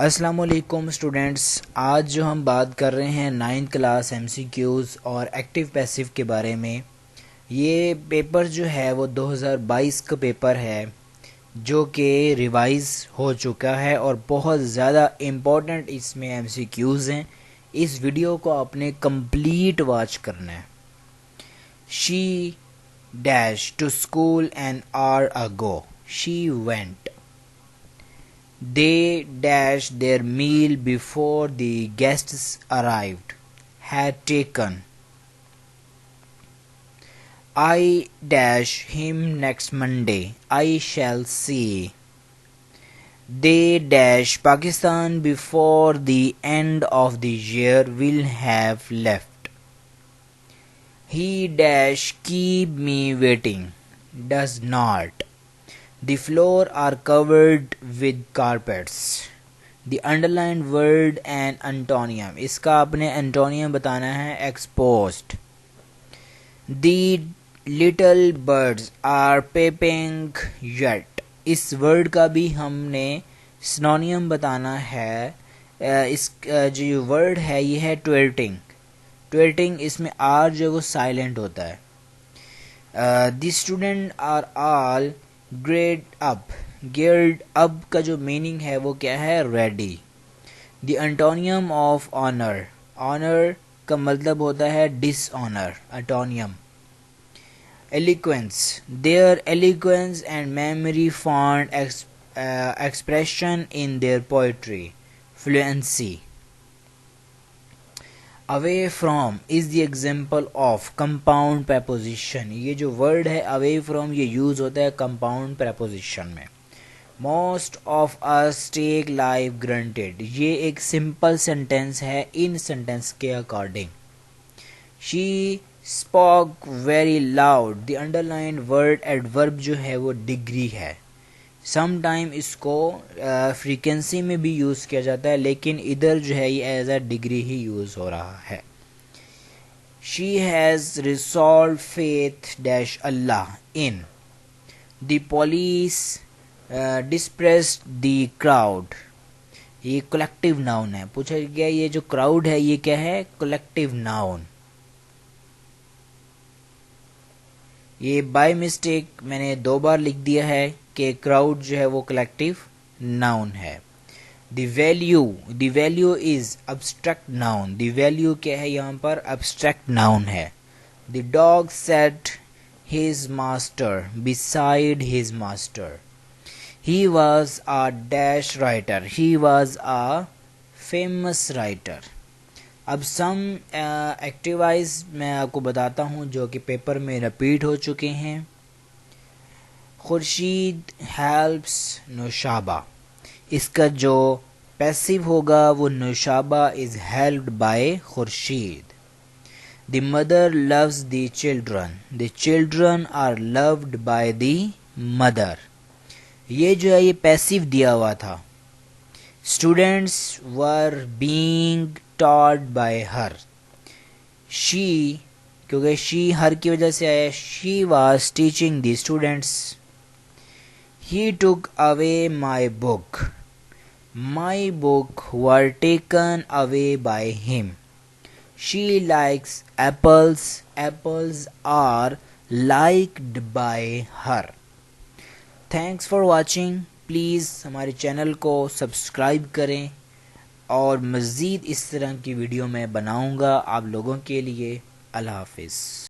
अस्सलाम वालेकुम स्टूडेंट्स। आज जो हम बात कर रहे हैं 9th क्लास एमसीक्यूज़ और एक्टिव पैसिव के बारे में। ये पेपर जो है वो 2022 का पेपर है जो कि रिवाइज हो चुका है और बहुत ज़्यादा इम्पोर्टेंट इसमें एमसीक्यूज़ हैं। इस वीडियो को आपने कंप्लीट वॉच करना है। She dash to school an hour ago, she went. They dashed their meal before the guests arrived. Had taken. I dash him next Monday. I shall see. They dash Pakistan before the end of the year will have left. He dash keep me waiting. Does not. The floor are covered with carpets. The underlined word and antonium. इसका आपने antonium बताना है exposed. The little birds are peeping yet. इस word का भी हमने synonym बताना है। इस जो word है ये है twirting. Twirting इसमें R जो वो silent होता है। The students are all geared up का जो मीनिंग है वो क्या है? Ready. The antonym of honour, honour का मतलब होता है dishonour, antonym. Eloquence, their eloquence and memory found expression in their poetry. Fluency. Away from is the example of compound preposition। ये जो वर्ड है अवे फ्रॉम ये यूज होता है कंपाउंड preposition में। Most of us take life granted, ये एक simple sentence है इन सेंटेंस के according. She spoke very loud, the underline word adverb जो है वो डिग्री है। समटाइम इसको फ्रीक्वेंसी में भी यूज़ किया जाता है लेकिन इधर जो है ये एज अ डिग्री ही यूज़ हो रहा है। She has resolve faith dash Allah in. The police dispersed the crowd, ये कलेक्टिव नाउन है। पूछा गया ये जो क्राउड है ये क्या है? Collective noun. ये बाय मिस्टेक मैंने 2 बार लिख दिया है कि क्राउड जो है वो कलेक्टिव नाउन है। The value is abstract noun, the value क्या है यहाँ पर? अब्स्ट्रैक्ट नाउन है। The dog set his master beside his master. He was a dash writer, he was a famous writer. अब सम एक्टिवाइज मैं आपको बताता हूँ जो कि पेपर में रिपीट हो चुके हैं। खुर्शीद हेल्प्स नौशाबा, इसका जो पैसिव होगा वो Naushaba is helped by Khurshid. The mother loves the children are loved by the mother. ये जो है ये पैसिव दिया हुआ था। Students were being taught by her. She, क्योंकि she हर की वजह से आया, she was teaching the students. He took away my book. My book were taken away by him. She likes apples. Apples are liked by her. Thanks for watching. Please हमारे channel को subscribe करें और मज़ीद इस तरह की video मैं बनाऊंगा आप लोगों के लिए। अल्लाह हाफिज़।